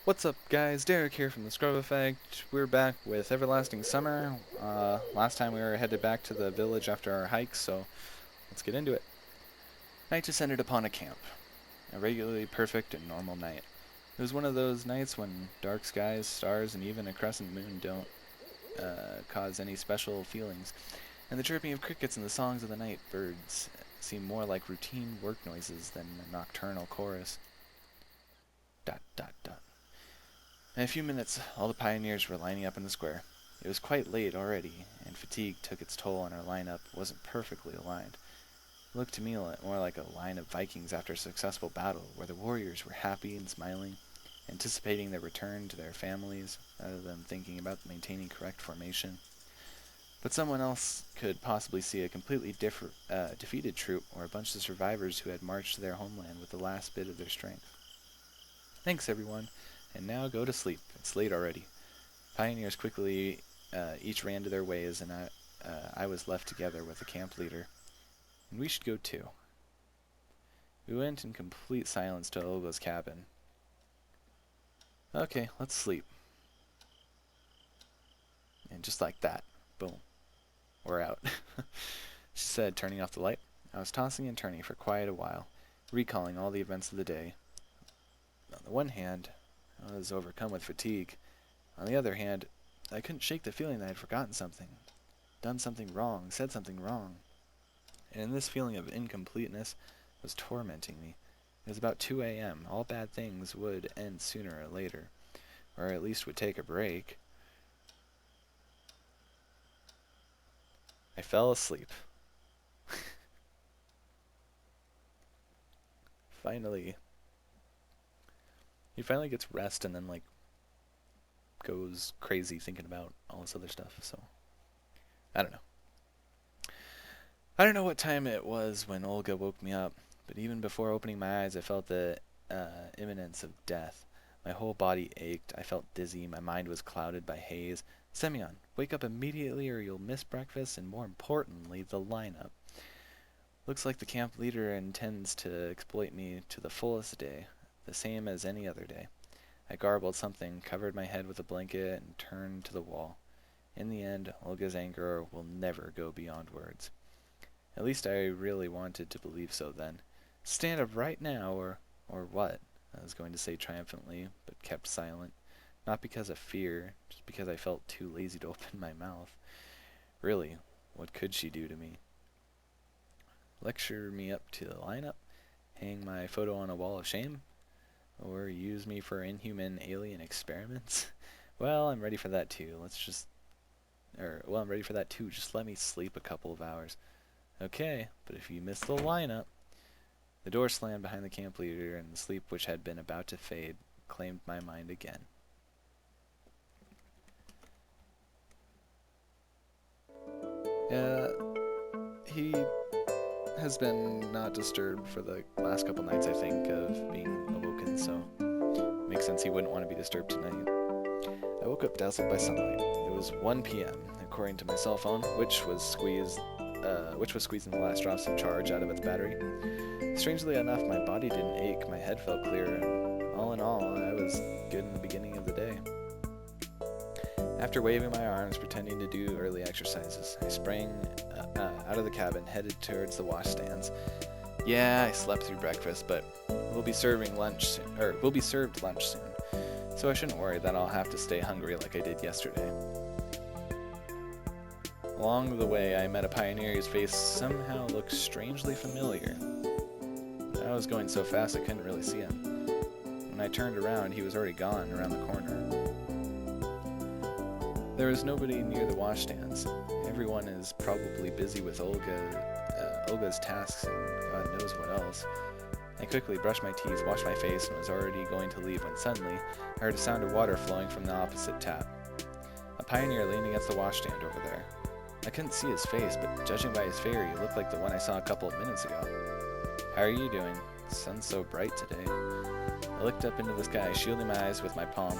What's up, guys? Derek here from the Scrub Effect. We're back with Everlasting Summer. Last time we were headed back to the village after our hike, so let's get into it. Night descended upon a camp. A regularly perfect and normal night. It was one of those nights when dark skies, stars, and even a crescent moon don't cause any special feelings, and the chirping of crickets and the songs of the night birds seem more like routine work noises than a nocturnal chorus. Dot dot dot. In a few minutes, all the pioneers were lining up in the square. It was quite late already, and fatigue took its toll on our lineup wasn't perfectly aligned. It looked to me more like a line of Vikings after a successful battle, where the warriors were happy and smiling, anticipating their return to their families, rather than thinking about maintaining correct formation. But someone else could possibly see a completely defeated troop, or a bunch of survivors who had marched to their homeland with the last bit of their strength. Thanks, everyone, and now go to sleep. It's late already. Pioneers quickly each ran to their ways, and I was left together with the camp leader. And we should go too. We went in complete silence to Olga's cabin. Okay, let's sleep. And just like that, boom, we're out. She said, turning off the light. I was tossing and turning for quite a while, recalling all the events of the day. On the one hand, I was overcome with fatigue. On the other hand, I couldn't shake the feeling that I had forgotten something, done something wrong, said something wrong. And this feeling of incompleteness was tormenting me. It was about 2 a.m. All bad things would end sooner or later, or at least would take a break. I fell asleep. Finally. He finally gets rest and then, goes crazy thinking about all this other stuff, so. I don't know. I don't know what time it was when Olga woke me up, but even before opening my eyes, I felt the imminence of death. My whole body ached, I felt dizzy, my mind was clouded by haze. Semyon, wake up immediately or you'll miss breakfast and, more importantly, the lineup. Looks like the camp leader intends to exploit me to the fullest day, the same as any other day. I garbled something, covered my head with a blanket, and turned to the wall. In the end, Olga's anger will never go beyond words. At least I really wanted to believe so then. Stand up right now, or what? I was going to say triumphantly, but kept silent. Not because of fear, just because I felt too lazy to open my mouth. Really, what could she do to me? Lecture me up to the lineup? Hang my photo on a wall of shame? Or use me for inhuman alien experiments? Well, I'm ready for that too. I'm ready for that too. Just let me sleep a couple of hours. Okay, but if you miss the lineup... The door slammed behind the camp leader, and the sleep which had been about to fade claimed my mind again. Yeah, he has been not disturbed for the last couple nights, I think, of being awoken, so it makes sense he wouldn't want to be disturbed tonight. I woke up dazzled by sunlight. It was 1 p.m., according to my cell phone, which was squeezing the last drops of charge out of its battery. Strangely enough, my body didn't ache, my head felt clear, and all in all, I was good in the beginning of the day. After waving my arms, pretending to do early exercises, I sprang out of the cabin, headed towards the washstands. Yeah, I slept through breakfast, but we'll be served lunch soon, so I shouldn't worry that I'll have to stay hungry like I did yesterday. Along the way, I met a pioneer whose face somehow looked strangely familiar. I was going so fast I couldn't really see him. When I turned around, he was already gone around the corner. There was nobody near the washstands. Everyone is probably busy with Olga's tasks and God knows what else. I quickly brushed my teeth, washed my face, and was already going to leave when suddenly I heard a sound of water flowing from the opposite tap. A pioneer leaned against the washstand over there. I couldn't see his face, but judging by his figure, he looked like the one I saw a couple of minutes ago. How are you doing? The sun's so bright today. I looked up into the sky, shielding my eyes with my palm.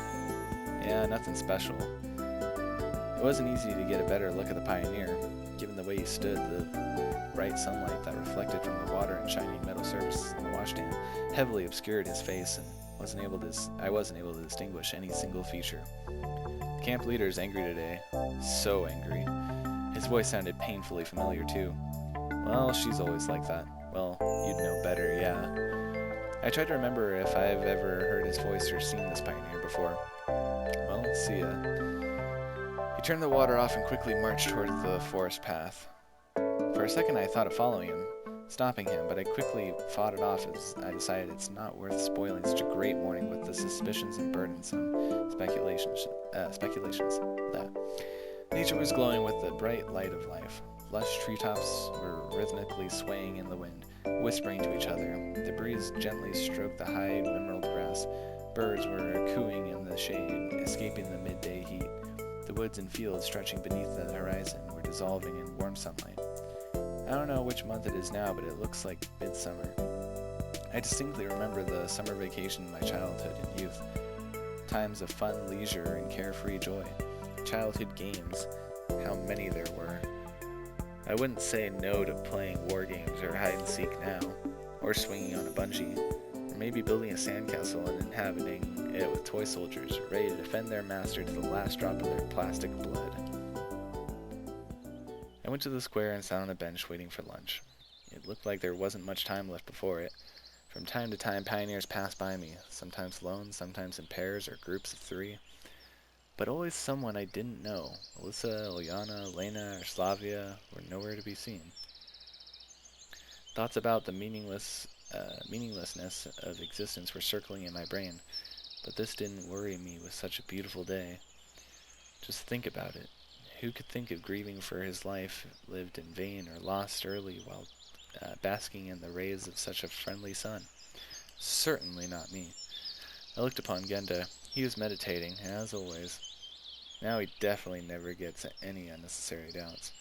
Yeah, nothing special. It wasn't easy to get a better look at the pioneer, given the way he stood. The bright sunlight that reflected from the water and shining metal surface on the washstand heavily obscured his face, and I wasn't able to distinguish any single feature. The camp leader is angry today. So angry. His voice sounded painfully familiar, too. Well, she's always like that. Well, you'd know better, yeah. I tried to remember if I've ever heard his voice or seen this pioneer before. Well, see ya. He turned the water off and quickly marched toward the forest path. For a second I thought of following him, stopping him, but I quickly fought it off as I decided it's not worth spoiling such a great morning with the suspicions and burdensome speculations. That. Nature was glowing with the bright light of life. Lush treetops were rhythmically swaying in the wind, whispering to each other. The breeze gently stroked the high emerald grass. Birds were cooing in the shade, escaping the midday heat. The woods and fields stretching beneath the horizon were dissolving in warm sunlight. I don't know which month it is now, but it looks like midsummer. I distinctly remember the summer vacation in my childhood and youth. Times of fun, leisure, and carefree joy. Childhood games, how many there were. I wouldn't say no to playing war games or hide and seek now, or swinging on a bungee, or maybe building a sandcastle and inhabiting it with toy soldiers ready to defend their master to the last drop of their plastic blood. I went to the square and sat on a bench waiting for lunch. It looked like there wasn't much time left before it. From time to time, pioneers passed by me, sometimes alone, sometimes in pairs or groups of 3. But always someone I didn't know. Alyssa, Ilyana, Lena, or Slavia were nowhere to be seen. Thoughts about the meaninglessness of existence were circling in my brain, but this didn't worry me with such a beautiful day. Just think about it. Who could think of grieving for his life lived in vain or lost early while basking in the rays of such a friendly sun? Certainly not me. I looked upon Genda. He was meditating, as always. Now he definitely never gets any unnecessary doubts.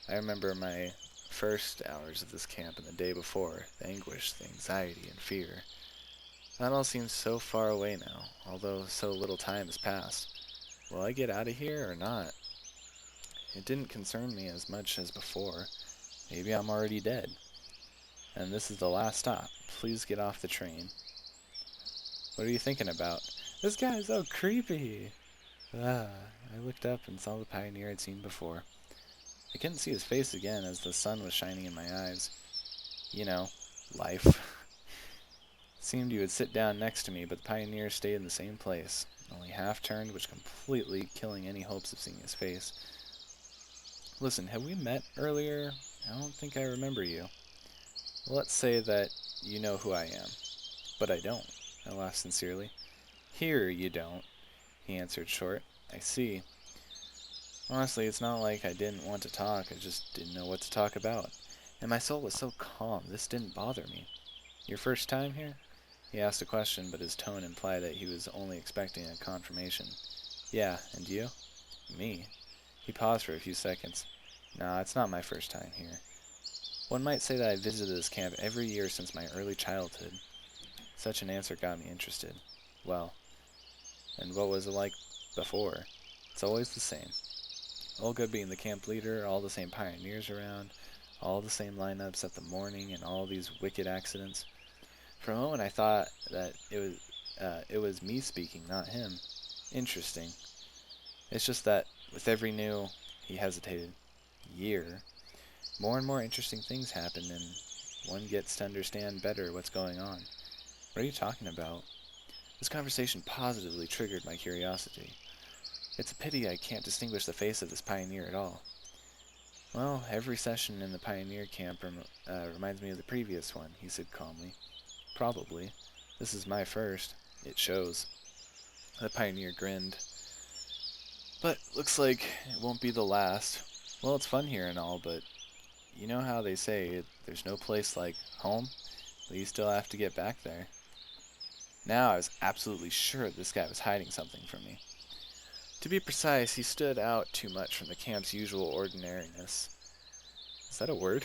I remember my first hours of this camp and the day before, the anguish, the anxiety, and fear. That all seems so far away now, although so little time has passed. Will I get out of here or not? It didn't concern me as much as before. Maybe I'm already dead. And this is the last stop. Please get off the train. What are you thinking about? This guy is so creepy! I looked up and saw the pioneer I'd seen before. I couldn't see his face again as the sun was shining in my eyes. You know, life. It seemed he would sit down next to me, but the pioneer stayed in the same place, only half turned, which completely killing any hopes of seeing his face. Listen, have we met earlier? I don't think I remember you. Let's say that you know who I am. But I don't, I laughed sincerely. Here you don't, he answered short. I see. Honestly, it's not like I didn't want to talk, I just didn't know what to talk about. And my soul was so calm, this didn't bother me. Your first time here? He asked a question, but his tone implied that he was only expecting a confirmation. Yeah, and you? Me? He paused for a few seconds. Nah, it's not my first time here. One might say that I visited this camp every year since my early childhood. Such an answer got me interested. Well, and what was it like before? It's always the same. Olga being the camp leader, all the same pioneers around, all the same lineups at the morning, and all these wicked accidents. For a moment I thought that it was me speaking, not him. Interesting. It's just that with every new, he hesitated, year, more and more interesting things happen, and one gets to understand better what's going on. What are you talking about? This conversation positively triggered my curiosity. It's a pity I can't distinguish the face of this pioneer at all. Well, every session in the pioneer camp reminds me of the previous one, he said calmly. Probably. This is my first. It shows. The pioneer grinned. But looks like it won't be the last. Well, it's fun here and all, but you know how they say there's no place like home? But you still have to get back there. Now I was absolutely sure this guy was hiding something from me. To be precise, he stood out too much from the camp's usual ordinariness. Is that a word?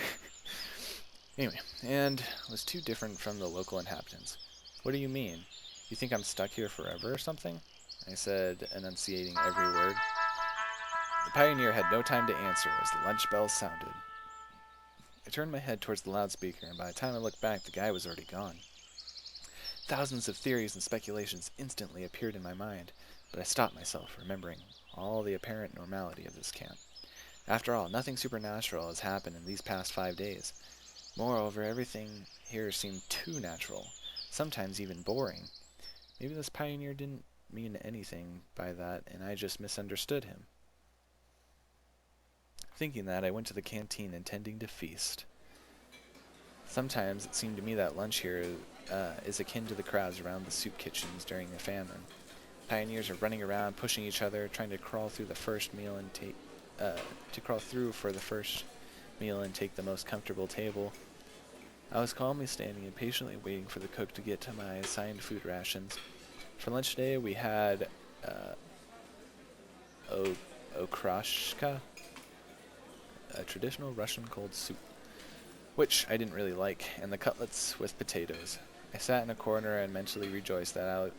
Anyway, and was too different from the local inhabitants. What do you mean? You think I'm stuck here forever or something? I said, enunciating every word. The pioneer had no time to answer as the lunch bell sounded. I turned my head towards the loudspeaker, and by the time I looked back, the guy was already gone. Thousands of theories and speculations instantly appeared in my mind, but I stopped myself, remembering all the apparent normality of this camp. After all, nothing supernatural has happened in these past 5 days. Moreover, everything here seemed too natural, sometimes even boring. Maybe this pioneer didn't mean anything by that, and I just misunderstood him. Thinking that, I went to the canteen intending to feast. Sometimes it seemed to me that lunch here is akin to the crowds around the soup kitchens during a famine. Pioneers are running around, pushing each other, trying to crawl through the first meal and for the first meal and take the most comfortable table. I was calmly standing and patiently waiting for the cook to get to my assigned food rations. For lunch today, we had okrashka, a traditional Russian cold soup, which I didn't really like, and the cutlets with potatoes. I sat in a corner and mentally rejoiced that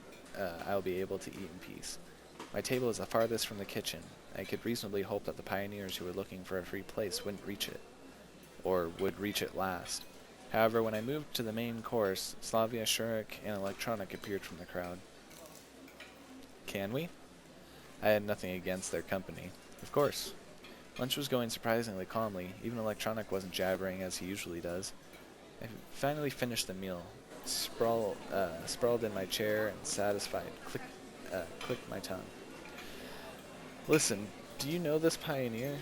I'll be able to eat in peace. My table is the farthest from the kitchen. I could reasonably hope that the pioneers who were looking for a free place wouldn't reach it, or would reach it last. However, when I moved to the main course, Slavia, Shurik, and Electronic appeared from the crowd. Can we? I had nothing against their company. Of course. Lunch was going surprisingly calmly. Even Electronic wasn't jabbering as he usually does. I finally finished the meal, sprawled in my chair, and satisfied, clicked my tongue. Listen, do you know this pioneer?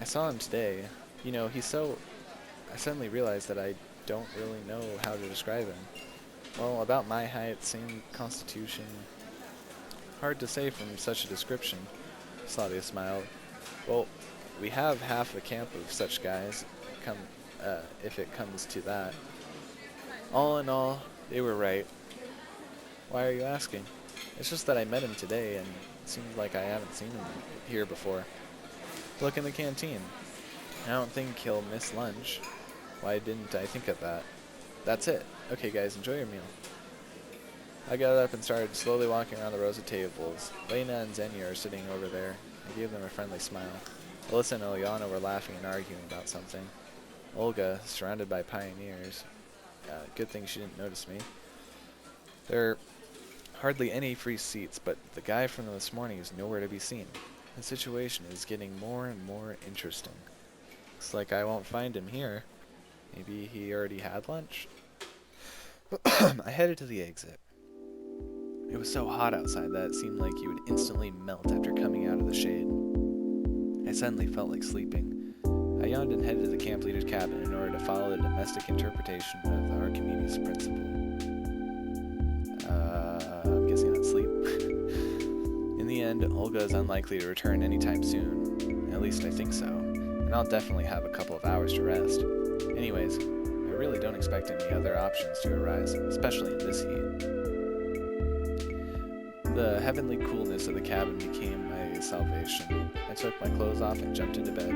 I saw him today. You know, I suddenly realized that I don't really know how to describe him. Well, about my height, same constitution. Hard to say from such a description. Slavia smiled. Well, we have half a camp of such guys, if it comes to that. All in all, they were right. Why are you asking? It's just that I met him today, and it seems like I haven't seen him here before. Look in the canteen. I don't think he'll miss lunch. Why didn't I think of that? That's it. Okay, guys, enjoy your meal. I got up and started slowly walking around the rows of tables. Lena and Xenia are sitting over there. I gave them a friendly smile. Alyssa and Ilyana were laughing and arguing about something. Olga, surrounded by pioneers. Good thing she didn't notice me. There are hardly any free seats, but the guy from this morning is nowhere to be seen. The situation is getting more and more interesting. Looks like I won't find him here. Maybe he already had lunch? I headed to the exit. It was so hot outside that it seemed like you would instantly melt after coming out of the shade. I suddenly felt like sleeping. I yawned and headed to the camp leader's cabin in order to follow the domestic interpretation of Archimedes' principle. I'm guessing that's sleep. In the end, Olga is unlikely to return anytime soon. At least I think so. And I'll definitely have a couple of hours to rest. Anyways, I really don't expect any other options to arise, especially in this heat. The heavenly coolness of the cabin became my salvation. I took my clothes off and jumped into bed.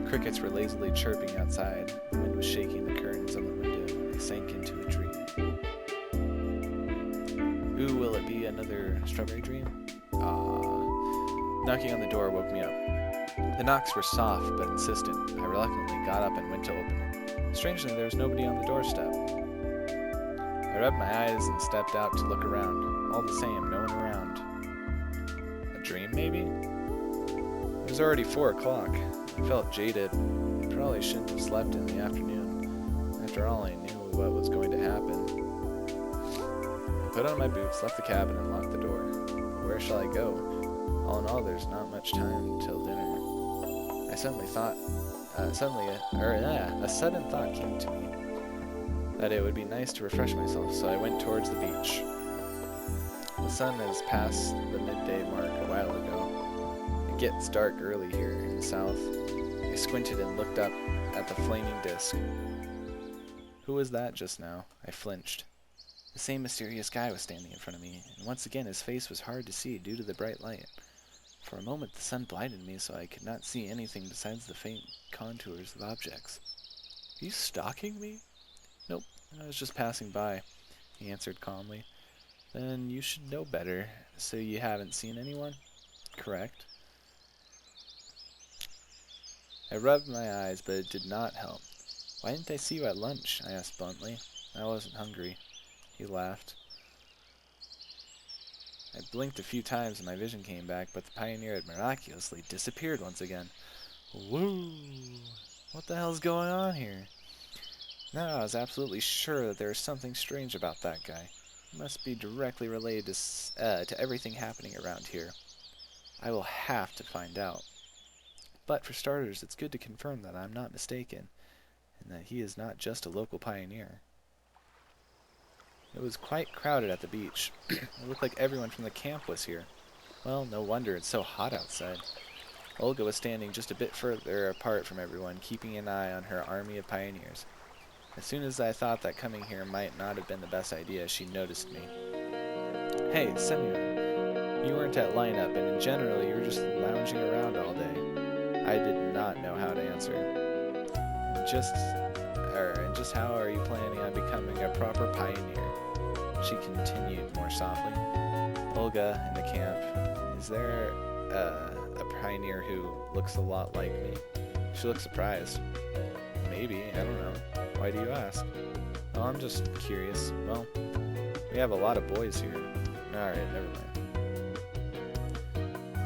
Crickets were lazily chirping outside. The wind was shaking the curtains on the window, and I sank into a dream. Ooh, will it be another strawberry dream? Knocking on the door woke me up. The knocks were soft but insistent. I reluctantly got up and went to open it. Strangely, there was nobody on the doorstep. I rubbed my eyes and stepped out to look around. All the same, no one around. A dream, maybe? It was already 4 o'clock. I felt jaded. I probably shouldn't have slept in the afternoon. After all, I knew what was going to happen. I put on my boots, left the cabin, and locked the door. Where shall I go? All in all, there's not much time till dinner. A sudden thought came to me that it would be nice to refresh myself, so I went towards the beach. The sun has passed the midday mark a while ago. It gets dark early here in the south. I squinted and looked up at the flaming disk. Who was that just now? I flinched. The same mysterious guy was standing in front of me, and once again his face was hard to see due to the bright light. For a moment the sun blinded me so I could not see anything besides the faint contours of objects. Are you stalking me? Nope, I was just passing by, he answered calmly. Then you should know better. So you haven't seen anyone? Correct. I rubbed my eyes, but it did not help. Why didn't I see you at lunch? I asked bluntly. I wasn't hungry. He laughed. I blinked a few times and my vision came back, but the pioneer had miraculously disappeared once again. Woo! What the hell's going on here? Now I was absolutely sure that there was something strange about that guy. He must be directly related to everything happening around here. I will have to find out. But for starters, it's good to confirm that I'm not mistaken, and that he is not just a local pioneer. It was quite crowded at the beach. It looked like everyone from the camp was here. Well, no wonder, it's so hot outside. Olga was standing just a bit further apart from everyone, keeping an eye on her army of pioneers. As soon as I thought that coming here might not have been the best idea, she noticed me. Hey, Semyon, you weren't at lineup, and in general, you were just lounging around all day. I did not know how to answer. And just how are you planning on becoming a proper pioneer? She continued more softly. Olga, in the camp, is there a pioneer who looks a lot like me? She looked surprised. Maybe, I don't know. Why do you ask? Oh, I'm just curious. Well, we have a lot of boys here. Alright, never mind.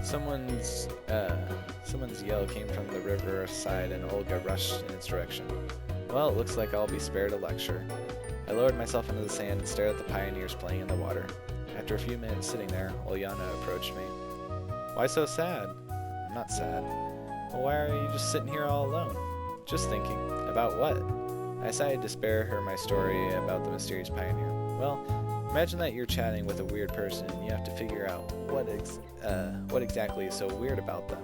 Someone's yell came from the river side and Olga rushed in its direction. Well, it looks like I'll be spared a lecture. I lowered myself into the sand and stared at the pioneers playing in the water. After a few minutes sitting there, Olyana approached me. Why so sad? I'm not sad. Well, why are you just sitting here all alone? Just thinking. About what? I decided to spare her my story about the mysterious pioneer. Well, imagine that you're chatting with a weird person and you have to figure out what exactly is so weird about them.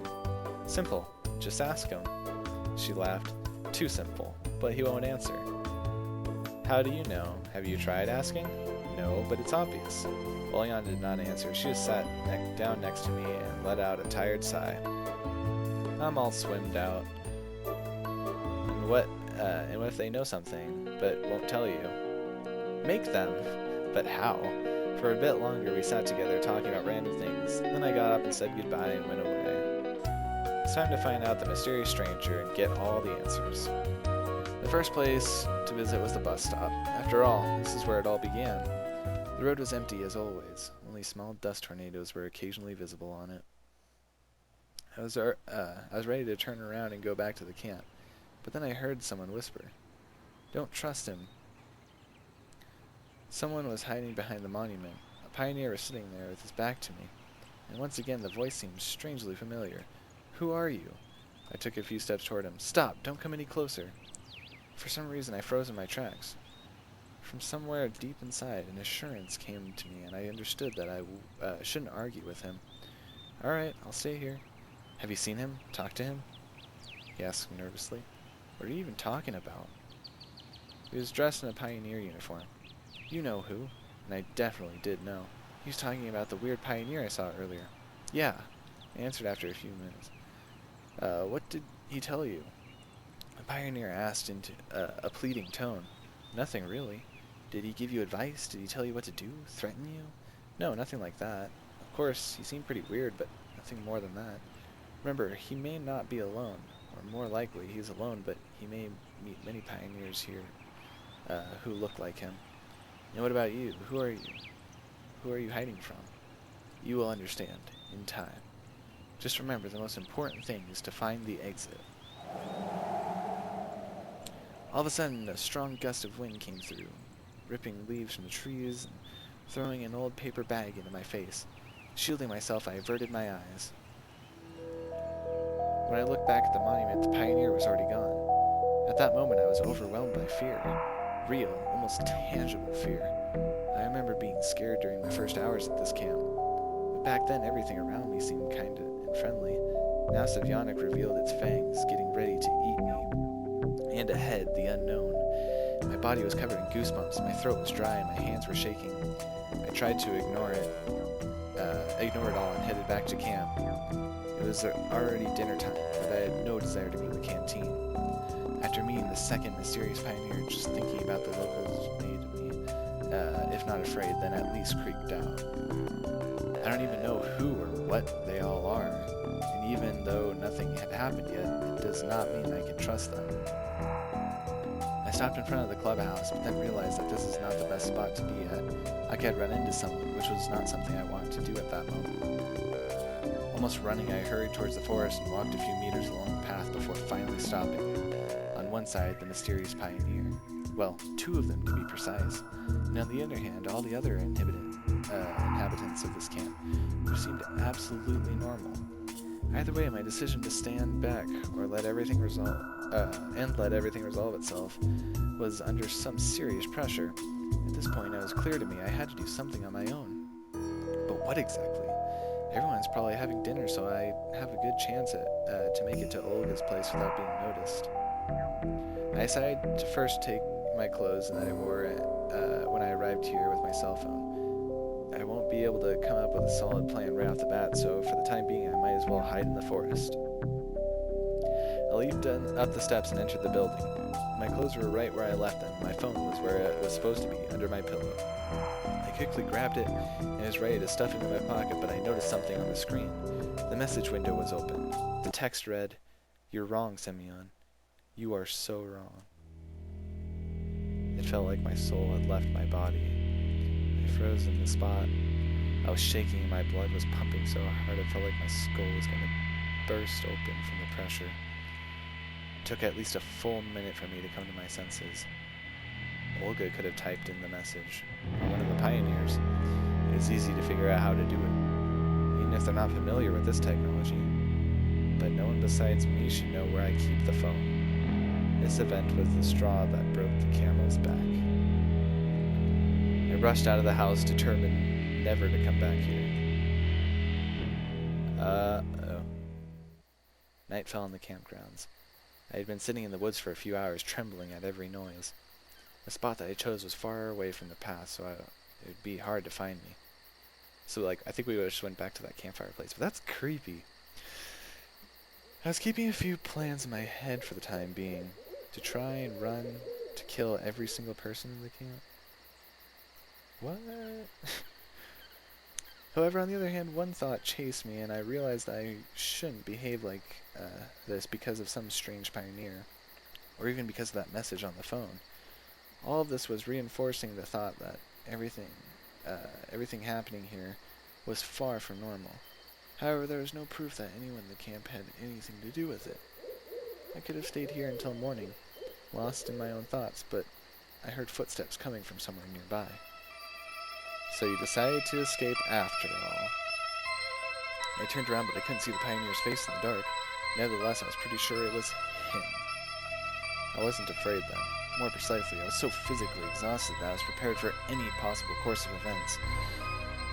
Simple. Just ask him. She laughed. Too simple. But he won't answer. How do you know? Have you tried asking? No, but it's obvious. Olyan did not answer. She just sat down next to me and let out a tired sigh. I'm all swimmed out. And what if they know something, but won't tell you? Make them. But how? For a bit longer we sat together talking about random things. Then I got up and said goodbye and went away. It's time to find out the mysterious stranger and get all the answers. The first place to visit was the bus stop. After all, this is where it all began. The road was empty as always. Only small dust tornadoes were occasionally visible on it. I was ready to turn around and go back to the camp, but then I heard someone whisper, "Don't trust him." Someone was hiding behind the monument. A pioneer was sitting there with his back to me, and once again the voice seemed strangely familiar. "Who are you?" I took a few steps toward him. "Stop! Don't come any closer." For some reason I froze in my tracks. From somewhere deep inside, an assurance came to me, and I understood that I shouldn't argue with him. "Alright, I'll stay here." "Have you seen him? Talked to him?" he asked nervously. "What are you even talking about?" He was dressed in a pioneer uniform. You know who, and I definitely did know. He was talking about the weird pioneer I saw earlier. "Yeah," I answered after a few minutes. What did he tell you?" The pioneer asked into a pleading tone. "Nothing really. Did he give you advice? Did he tell you what to do? Threaten you?" "No, nothing like that. Of course, he seemed pretty weird, but nothing more than that. Remember, he may not be alone, or more likely he's alone, but he may meet many pioneers here who look like him. And what about you? Who are you? Who are you hiding from? You will understand, in time. Just remember, the most important thing is to find the exit." All of a sudden, a strong gust of wind came through, ripping leaves from the trees and throwing an old paper bag into my face. Shielding myself, I averted my eyes. When I looked back at the monument, the pioneer was already gone. At that moment, I was overwhelmed by fear. Real, almost tangible fear. I remember being scared during the first hours at this camp. But back then, everything around me seemed kind and friendly. Now Semyon revealed its fangs, getting ready to eat me. And ahead, the unknown. My body was covered in goosebumps, my throat was dry, and my hands were shaking. I tried to ignore it all and headed back to camp. It was already dinner time, but I had no desire to be in the canteen. After meeting the second mysterious pioneer, just thinking about the locals made me, if not afraid, then at least creeped out. I don't even know who or what they all are, and even though nothing had happened yet, it does not mean I can trust them. A stopped in front of the clubhouse, but then realized that this is not the best spot to be at. I could run into someone, which was not something I wanted to do at that moment. Almost running, I hurried towards the forest and walked a few meters along the path before finally stopping. On one side, the mysterious pioneer. Well, two of them to be precise. And on the other hand, all the other inhabitants of this camp, who seemed absolutely normal. Either way, my decision to stand back or let everything resolve itself was under some serious pressure. At this point, it was clear to me I had to do something on my own. But what exactly? Everyone's probably having dinner, so I have a good chance to make it to Olga's place without being noticed. I decided to first take my clothes that I wore when I arrived here with my cell phone. I won't be able to come up with a solid plan right off the bat, so for the time being I might as well hide in the forest. I leaped up the steps and entered the building. My clothes were right where I left them. My phone was where it was supposed to be, under my pillow. I quickly grabbed it and was ready to stuff it in my pocket, but I noticed something on the screen. The message window was open. The text read, "You're wrong, Semyon. You are so wrong." It felt like my soul had left my body. I froze in the spot. I was shaking and my blood was pumping so hard it felt like my skull was going to burst open from the pressure. It took at least a full minute for me to come to my senses. Olga could have typed in the message, or one of the pioneers. It was easy to figure out how to do it, even if they're not familiar with this technology. But no one besides me should know where I keep the phone. This event was the straw that broke the camel's back. I rushed out of the house, determined never to come back here. Uh-oh. Night fell on the campgrounds. I had been sitting in the woods for a few hours, trembling at every noise. The spot that I chose was far away from the path, so it would be hard to find me. So, I think we just went back to that campfire place, but that's creepy. I was keeping a few plans in my head for the time being. To try and run, to kill every single person in the camp. What? However, on the other hand, one thought chased me, and I realized that I shouldn't behave like this because of some strange pioneer, or even because of that message on the phone. All of this was reinforcing the thought that everything happening here was far from normal. However, there was no proof that anyone in the camp had anything to do with it. I could have stayed here until morning, lost in my own thoughts, but I heard footsteps coming from somewhere nearby. So you decided to escape after all. I turned around, but I couldn't see the pioneer's face in the dark. Nevertheless, I was pretty sure it was him. I wasn't afraid then. More precisely, I was so physically exhausted that I was prepared for any possible course of events,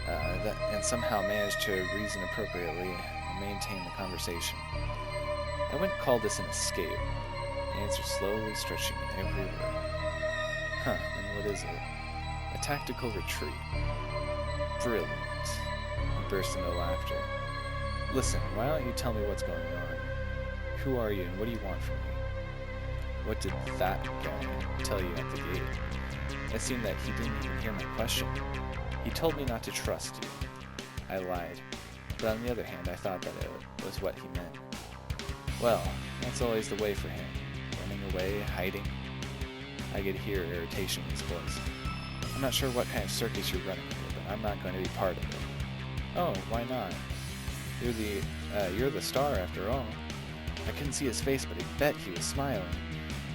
and somehow managed to reason appropriately and maintain the conversation. I wouldn't call this an escape. The answer slowly stretching every word. Huh, and what is it? A tactical retreat. Brilliant. He burst into laughter. Listen, why don't you tell me what's going on? Who are you and what do you want from me? What did that guy tell you at the gate? It seemed that he didn't even hear my question. He told me not to trust you. I lied. But on the other hand, I thought that it was what he meant. Well, that's always the way for him. Running away, hiding. I could hear irritation in his voice. I'm not sure what kind of circus you're running here, but I'm not going to be part of it. Oh, why not? You're the star after all. I couldn't see his face, but I bet he was smiling.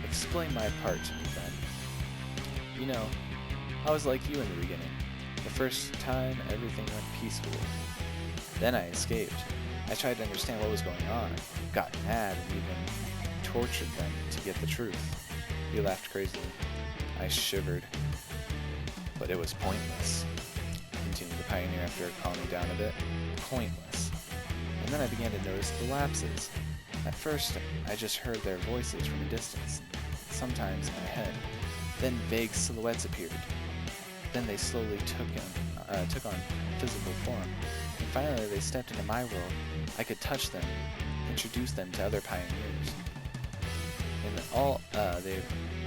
Explain my part to me, then. You know, I was like you in the beginning. The first time, everything went peacefully. Then I escaped. I tried to understand what was going on, got mad, and even tortured them to get the truth. He laughed crazily. I shivered. But it was pointless, continued the pioneer after calming down a bit. Pointless. And then I began to notice the lapses. At first, I just heard their voices from a distance, sometimes in my head. Then vague silhouettes appeared. Then they slowly took on physical form. And finally, they stepped into my world. I could touch them, introduce them to other pioneers. And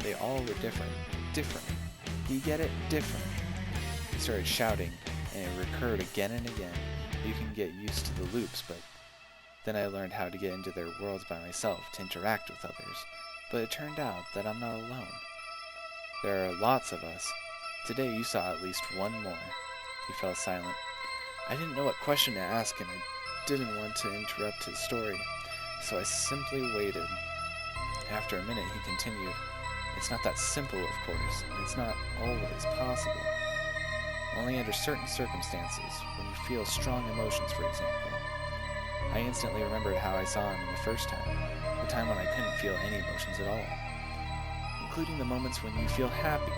they all were different. Different. Do you get it? Different. He started shouting, and it recurred again and again. You can get used to the loops, but then I learned how to get into their worlds by myself, to interact with others. But it turned out that I'm not alone. There are lots of us. Today you saw at least one more. He fell silent. I didn't know what question to ask, and I didn't want to interrupt his story, so I simply waited. After a minute, he continued. It's not that simple, of course, and it's not always possible. Only under certain circumstances, when you feel strong emotions, for example. I instantly remembered how I saw him the first time, the time when I couldn't feel any emotions at all, including the moments when you feel happy,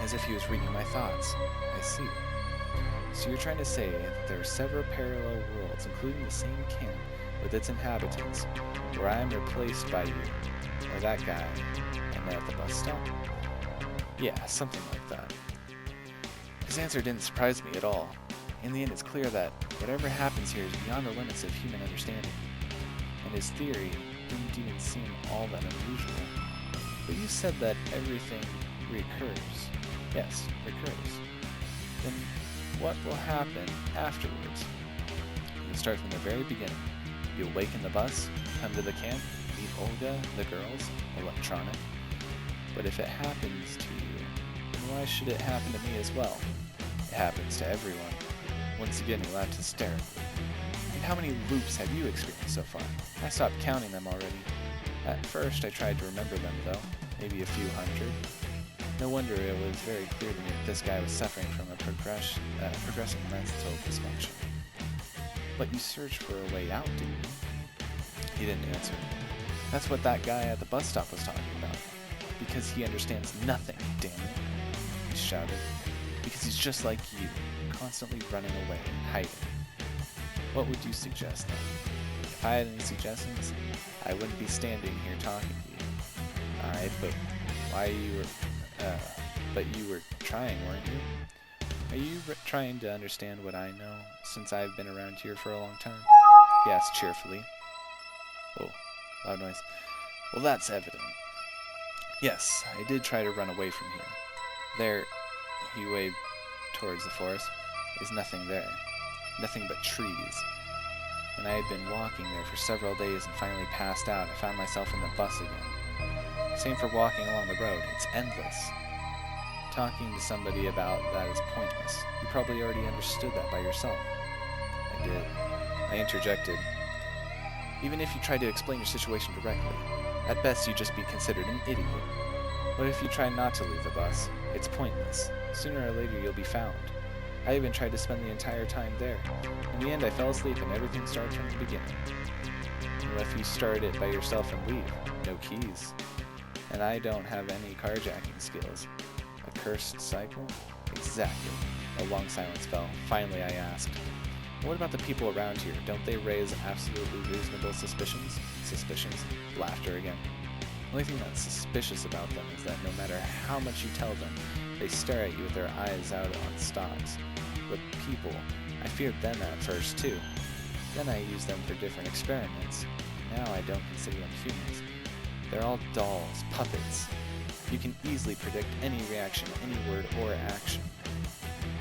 as if he was reading my thoughts. I see. So you're trying to say that there are several parallel worlds, including the same camp with its inhabitants, where I am replaced by you, or that guy I met at the bus stop? Yeah, something like that. His answer didn't surprise me at all. In the end, it's clear that whatever happens here is beyond the limits of human understanding, and his theory didn't even seem all that unusual. But you said that everything recurs. Yes, recurs. Then what will happen afterwards? You'll start from the very beginning. You'll wake in the bus, come to the camp, meet Olga, the girls, electronic. But if it happens to you, then why should it happen to me as well? It happens to everyone. Once again, he laughed hysterically. And how many loops have you experienced so far? I stopped counting them already. At first, I tried to remember them, though. Maybe a few hundred. No wonder it was very clear to me that this guy was suffering from a progressing mental dysfunction. But you searched for a way out, didn't you? He didn't answer. That's what that guy at the bus stop was talking about. Because he understands nothing, damn it. He shouted. Because he's just like you, constantly running away and hiding. What would you suggest then? If I had any suggestions, I wouldn't be standing here talking to you. Alright, but you were trying, weren't you? Are you trying to understand what I know, since I've been around here for a long time? He asked cheerfully. Oh, loud noise. Well, that's evident. Yes, I did try to run away from here. There, he waved towards the forest, is nothing there. Nothing but trees. When I had been walking there for several days and finally passed out, I found myself in the bus again. Same for walking along the road. It's endless. Talking to somebody about that is pointless. You probably already understood that by yourself. I did. I interjected. Even if you tried to explain your situation directly, at best you'd just be considered an idiot. What if you try not to leave the bus? It's pointless. Sooner or later you'll be found. I even tried to spend the entire time there. In the end I fell asleep and everything started from the beginning. What if you start it by yourself and leave? No keys. And I don't have any carjacking skills. A cursed cycle? Exactly. A long silence fell. Finally I asked, what about the people around here? Don't they raise absolutely reasonable suspicions? Suspicions? Laughter again. The only thing that's suspicious about them is that no matter how much you tell them, they stare at you with their eyes out on stalks. The people, I feared them at first too. Then I used them for different experiments. Now I don't consider them humans. They're all dolls, puppets. You can easily predict any reaction, any word or action.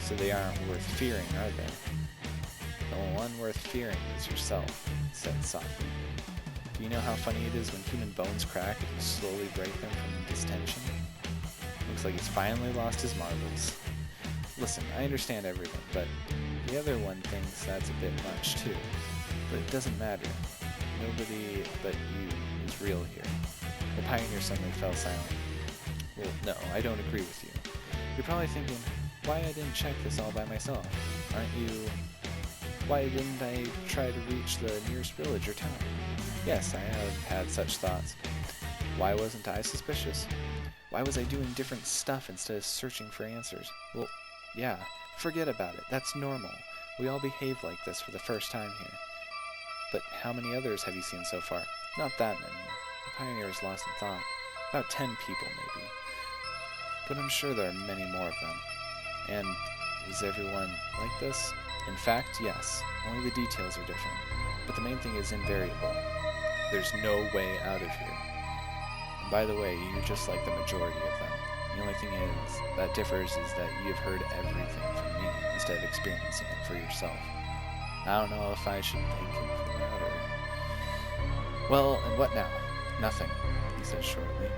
So they aren't worth fearing, are they? The one worth fearing is yourself, he said softly. Do you know how funny it is when human bones crack and you slowly break them from distension? Looks like he's finally lost his marbles. Listen, I understand everything, but the other one thinks that's a bit much too. But it doesn't matter. Nobody but you is real here. The pioneer suddenly fell silent. Well, no, I don't agree with you. You're probably thinking, why I didn't check this all by myself? Aren't you... Why didn't I try to reach the nearest village or town? Yes, I have had such thoughts. Why wasn't I suspicious? Why was I doing different stuff instead of searching for answers? Well, yeah, forget about it. That's normal. We all behave like this for the first time here. But how many others have you seen so far? Not that many. The pioneer is lost in thought. About 10 people, maybe. But I'm sure there are many more of them. And is everyone like this? In fact, yes. Only the details are different. But the main thing is invariable. There's no way out of here. And by the way, you're just like the majority of them. The only thing that differs is that you've heard everything from me instead of experiencing it for yourself. I don't know if I should thank him for that or... Well, and what now? Nothing, he said shortly.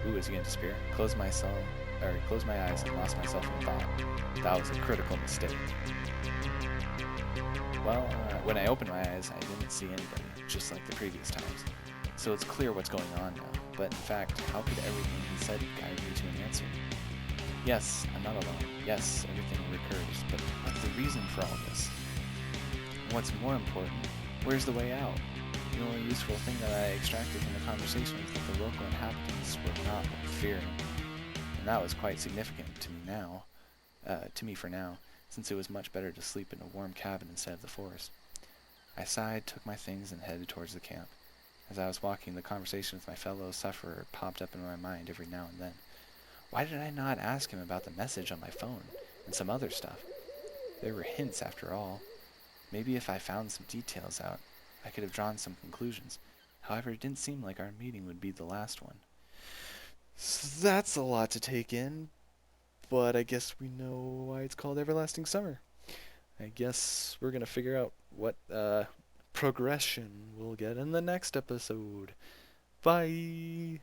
Ooh, is he gonna disappear? Closed my eyes and lost myself in thought. That was a critical mistake. Well, when I opened my eyes, I didn't see anybody, just like the previous times. So it's clear what's going on now. But in fact, how could everything he said guide me to an answer? Yes, I'm not alone. Yes, everything recurs. But what's the reason for all this? And what's more important, where's the way out? The only useful thing that I extracted from the conversation was that the local inhabitants were not what fearing, and that was quite significant to me for now, since it was much better to sleep in a warm cabin instead of the forest. I sighed, took my things, and headed towards the camp. As I was walking, the conversation with my fellow sufferer popped up in my mind every now and then. Why did I not ask him about the message on my phone and some other stuff? There were hints after all. Maybe if I found some details out, I could have drawn some conclusions. However, it didn't seem like our meeting would be the last one. So that's a lot to take in, but I guess we know why it's called Everlasting Summer. I guess we're gonna figure out what progression we'll get in the next episode. Bye!